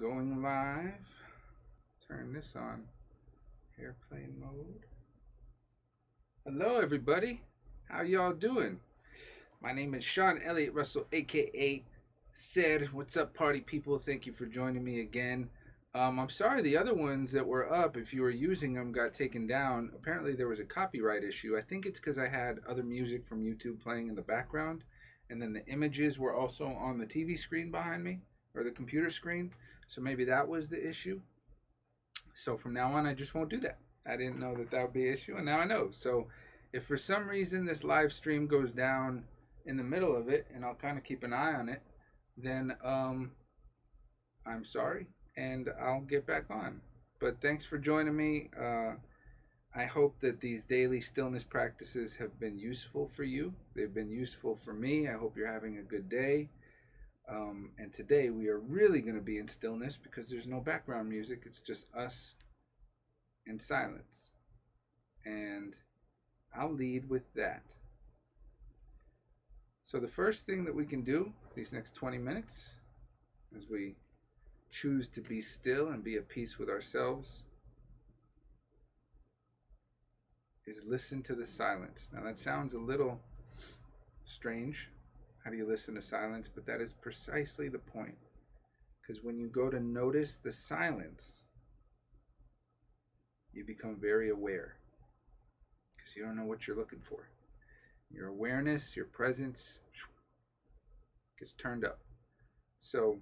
Going live. Turn this on. Airplane mode. Hello, everybody. How y'all doing? My name is Sean Elliott Russell, aka Said. What's up, party people? Thank you for joining me again. I'm sorry the other ones that were up, if you were using them, got taken down. Apparently, there was a copyright issue. I think it's because I had other music from YouTube playing in the background, and then the images were also on the TV screen behind me, or the computer screen. So maybe that was the issue. So from now on, I just won't do that. I didn't know that that would be an issue, and now I know. So if for some reason this live stream goes down in the middle of it, and I'll kind of keep an eye on it, then I'm sorry, and I'll get back on. But thanks for joining me. I hope that these daily stillness practices have been useful for you. They've been useful for me. I hope you're having a good day. And today we are really going to be in stillness because there's no background music. It's just us and silence. And I'll lead with that. So the first thing that we can do these next 20 minutes as we choose to be still and be at peace with ourselves is listen to the silence. Now that sounds a little strange. How do you listen to silence? But that is precisely the point. Because when you go to notice the silence, you become very aware. Because you don't know what you're looking for. Your awareness, your presence gets turned up. So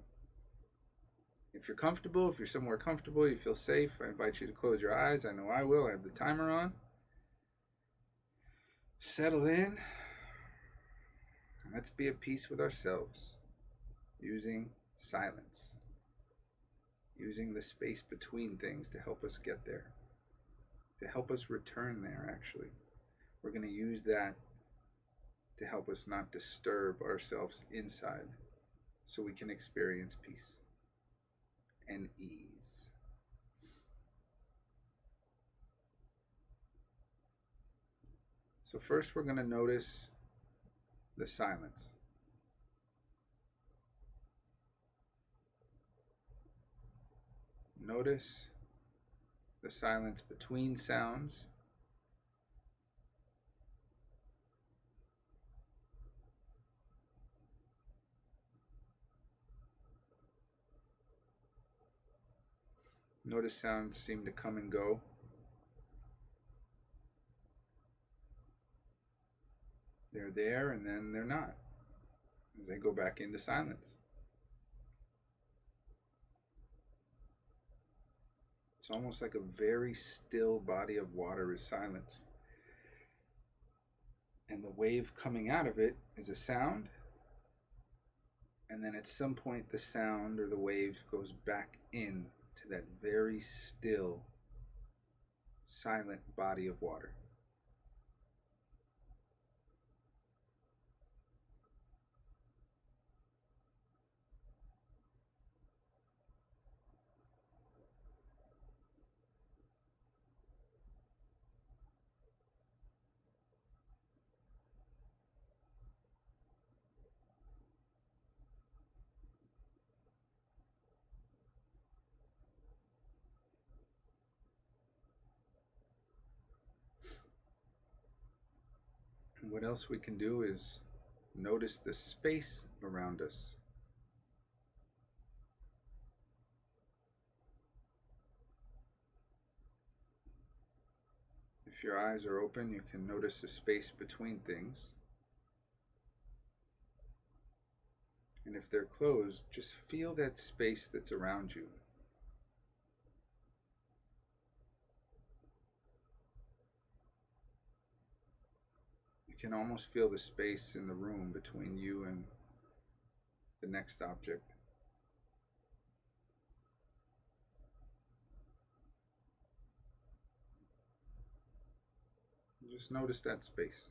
if you're comfortable, if you're somewhere comfortable, you feel safe, I invite you to close your eyes. I know I will. I have the timer on. Settle in. Let's be at peace with ourselves using silence, using the space between things to help us get there, to help us return there, actually. We're going to use that to help us not disturb ourselves inside so we can experience peace and ease. So first we're going to notice the silence. Notice the silence between sounds. Notice sounds seem to come and go. They're there and then they're not, as they go back into silence. It's almost like a very still body of water is silence. And the wave coming out of it is a sound. And then at some point the sound or the wave goes back in to that very still, silent body of water. And what else we can do is notice the space around us. If your eyes are open, you can notice the space between things. And if they're closed, just feel that space that's around you. You can almost feel the space in the room between you and the next object. Just notice that space.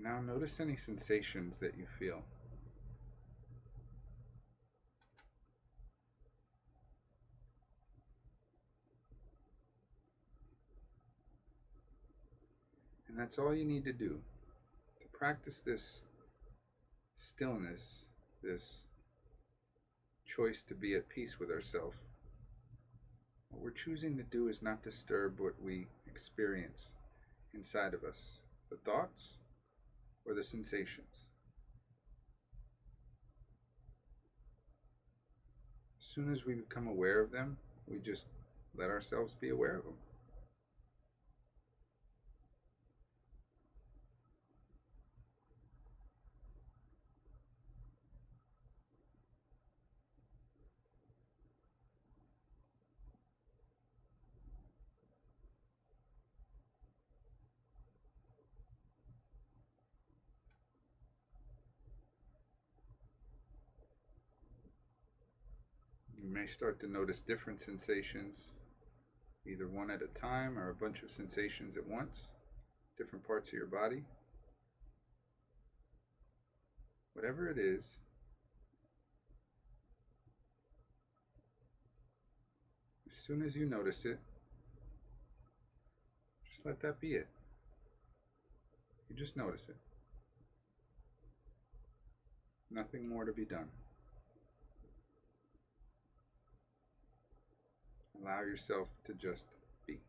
Now notice any sensations that you feel. And that's all you need to do to practice this stillness, this choice to be at peace with ourselves. What we're choosing to do is not disturb what we experience inside of us, the thoughts or the sensations. As soon as we become aware of them, we just let ourselves be aware of them. You may start to notice different sensations, either one at a time or a bunch of sensations at once, different parts of your body. Whatever it is, as soon as you notice it, just let that be it. You just notice it. Nothing more to be done. Allow yourself to just be.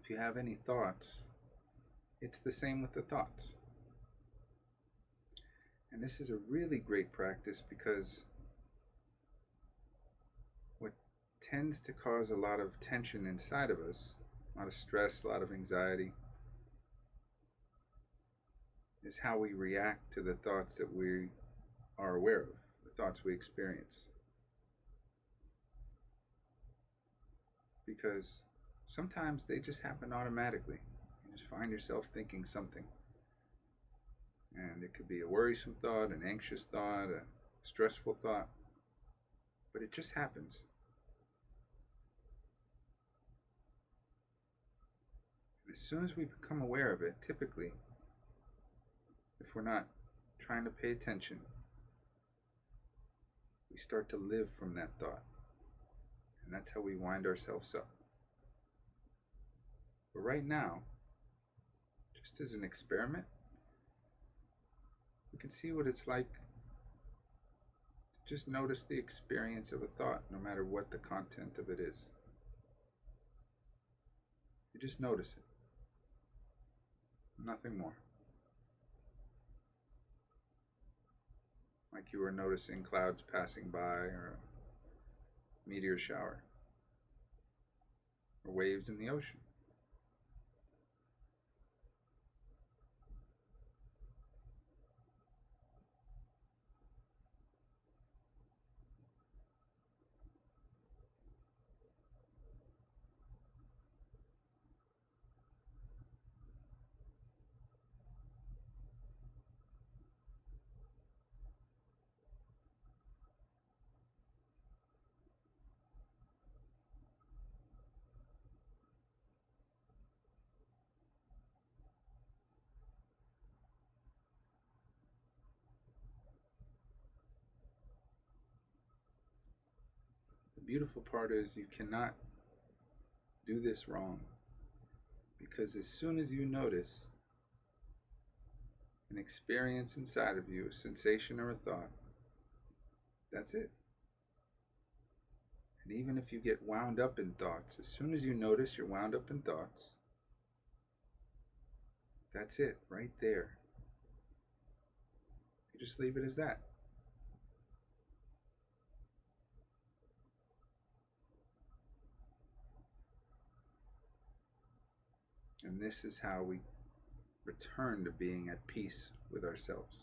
If you have any thoughts, it's the same with the thoughts. And this is a really great practice because what tends to cause a lot of tension inside of us, a lot of stress, a lot of anxiety, is how we react to the thoughts that we are aware of, the thoughts we experience. Because sometimes they just happen automatically. You just find yourself thinking something. And it could be a worrisome thought, an anxious thought, a stressful thought. But it just happens. And as soon as we become aware of it, typically, if we're not trying to pay attention, we start to live from that thought. And that's how we wind ourselves up. But right now, just as an experiment, we can see what it's like to just notice the experience of a thought, no matter what the content of it is. You just notice it. Nothing more. Like you were noticing clouds passing by, or a meteor shower, or waves in the ocean. The beautiful part is you cannot do this wrong, because as soon as you notice an experience inside of you, a sensation or a thought, that's it. And even if you get wound up in thoughts, as soon as you notice you're wound up in thoughts, that's it, right there. You just leave it as that. And this is how we return to being at peace with ourselves.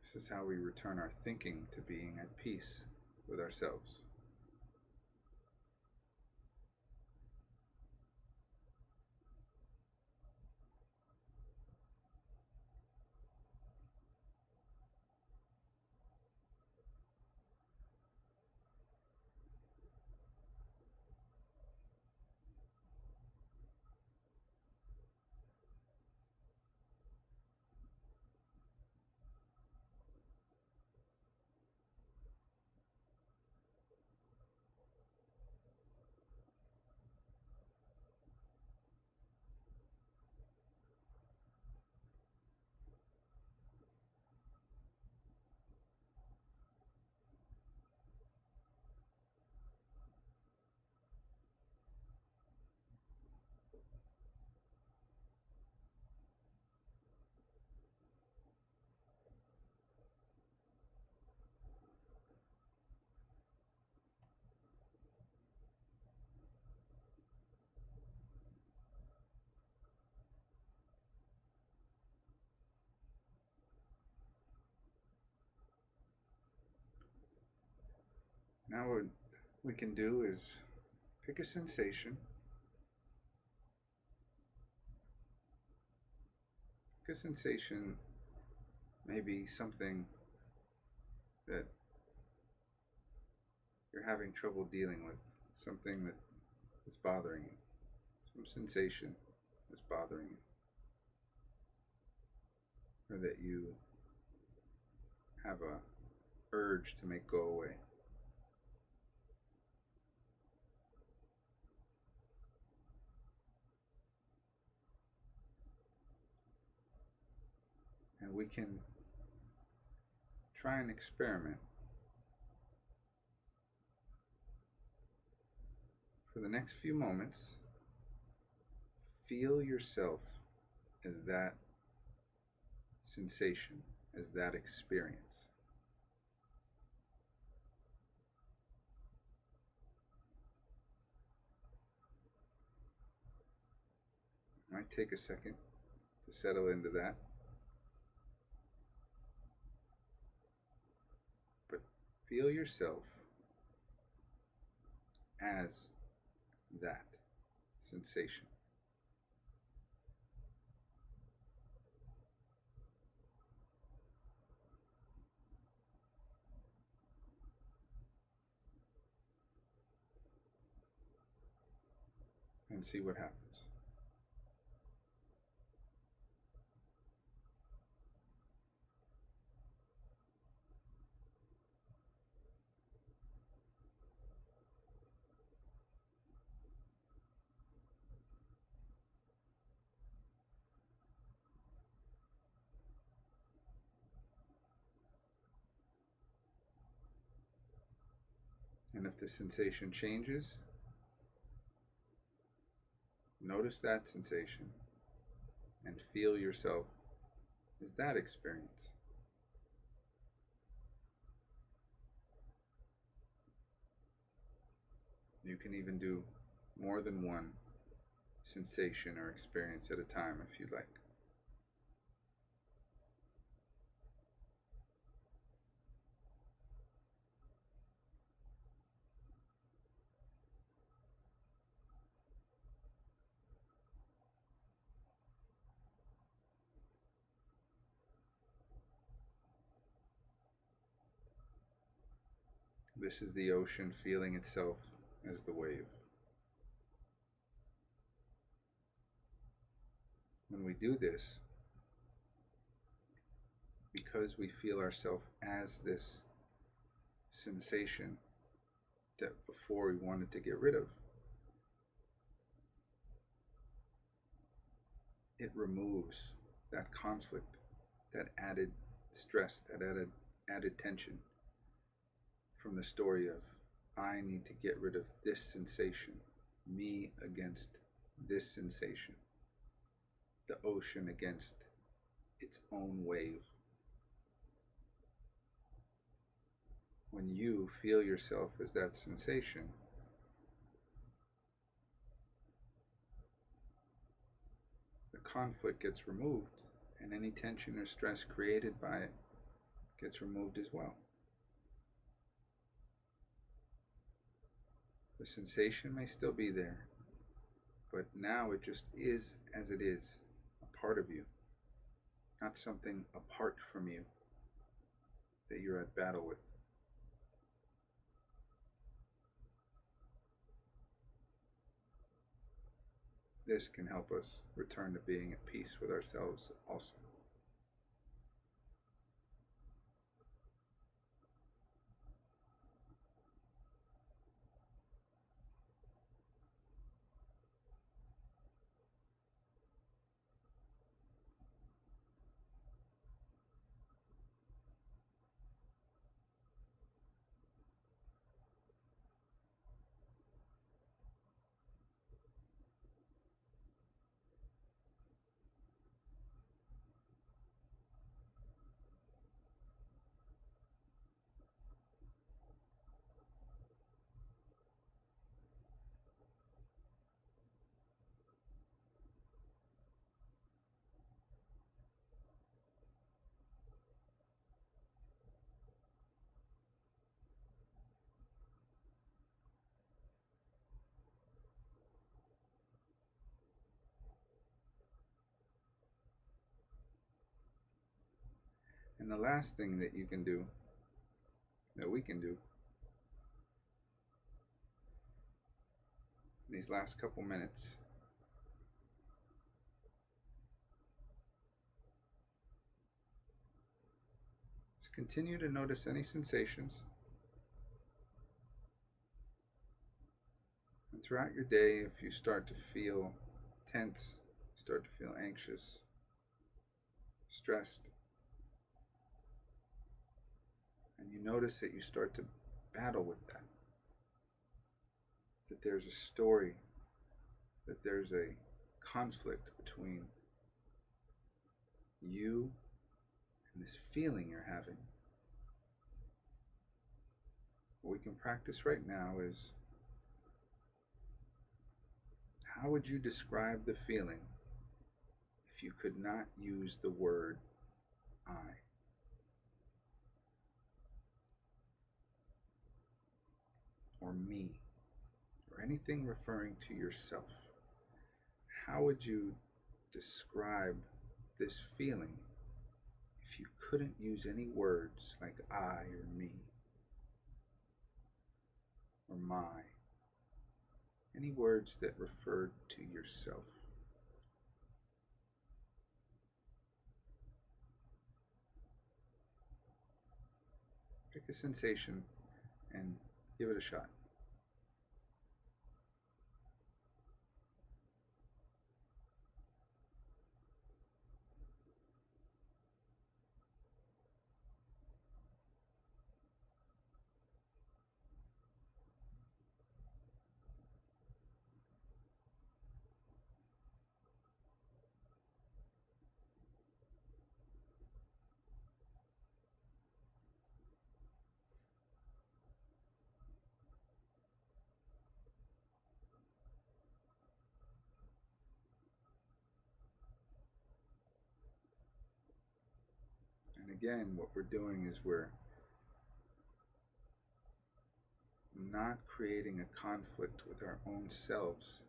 This is how we return our thinking to being at peace with ourselves. Now, what we can do is pick a sensation. Pick a sensation, maybe something that you're having trouble dealing with, something that is bothering you, some sensation that's bothering you, or that you have a urge to make go away. And we can try and experiment. For the next few moments, feel yourself as that sensation, as that experience. It might take a second to settle into that, but feel yourself as that sensation. And see what happens. And if the sensation changes, notice that sensation and feel yourself as that experience. You can even do more than one sensation or experience at a time if you like. This is the ocean feeling itself as the wave. When we do this, because we feel ourselves as this sensation that before we wanted to get rid of, it removes that conflict, that added stress, that added tension from the story of I need to get rid of this sensation, me against this sensation, the ocean against its own wave. when you feel yourself as that sensation, the conflict gets removed, and any tension or stress created by it gets removed as well. The sensation may still be there, but now it just is as it is, a part of you, not something apart from you that you're at battle with. This can help us return to being at peace with ourselves also. And the last thing that you can do, that we can do, in these last couple minutes, is continue to notice any sensations. And throughout your day, if you start to feel tense, start to feel anxious, stressed, and you notice that you start to battle with that there's a story, that there's a conflict between you and this feeling you're having. What we can practice right now is, how would you describe the feeling if you could not use the word I? Or me, or anything referring to yourself? How would you describe this feeling if you couldn't use any words like I or me or my? Any words that referred to yourself. Pick a sensation and give it a shot. And again, what we're doing is we're not creating a conflict with our own selves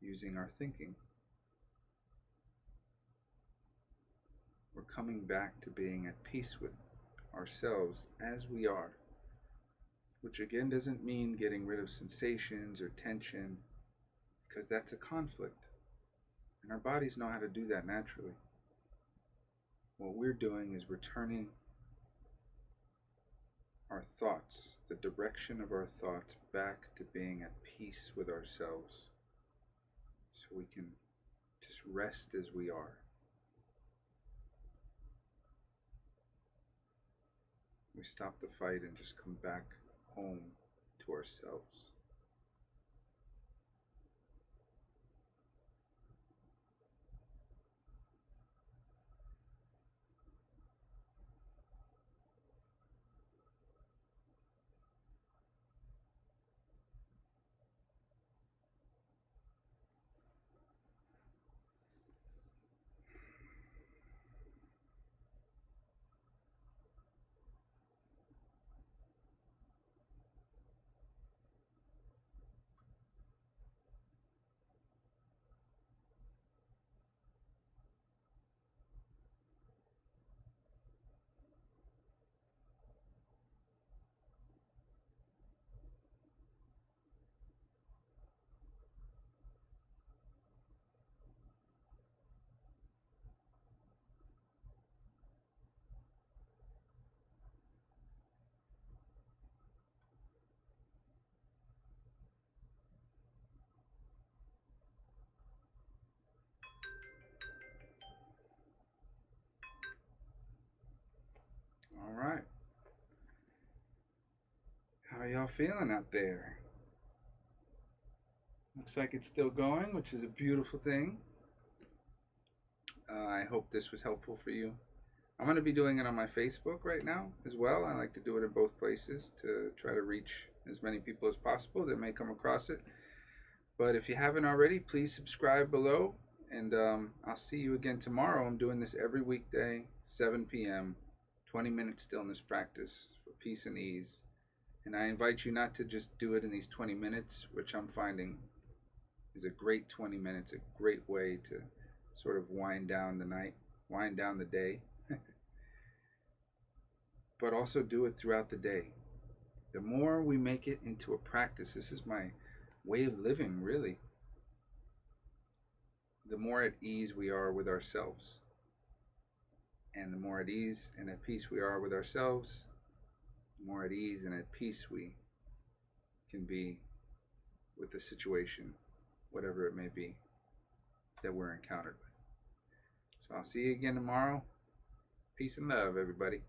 using our thinking. We're coming back to being at peace with ourselves as we are, which again doesn't mean getting rid of sensations or tension, because that's a conflict, and our bodies know how to do that naturally. What we're doing is returning our thoughts, the direction of our thoughts, back to being at peace with ourselves, so we can just rest as we are. We stop the fight and just come back home to ourselves. y'all feeling out there? Looks like it's still going, which is a beautiful thing. I hope this was helpful for you. I'm going to be doing it on my Facebook right now as well. I like to do it in both places to try to reach as many people as possible that may come across it. But if you haven't already, please subscribe below. And I'll see you again tomorrow. I'm doing this every weekday, 7 p.m., 20-minute stillness practice for peace and ease. And I invite you not to just do it in these 20 minutes, which I'm finding is a great 20 minutes, a great way to sort of wind down the night, wind down the day. But also do it throughout the day. The more we make it into a practice, this is my way of living, really, the more at ease we are with ourselves. And the more at ease and at peace we are with ourselves, the more at ease and at peace we can be with the situation, whatever it may be, that we're encountered with. So I'll see you again tomorrow. Peace and love, everybody.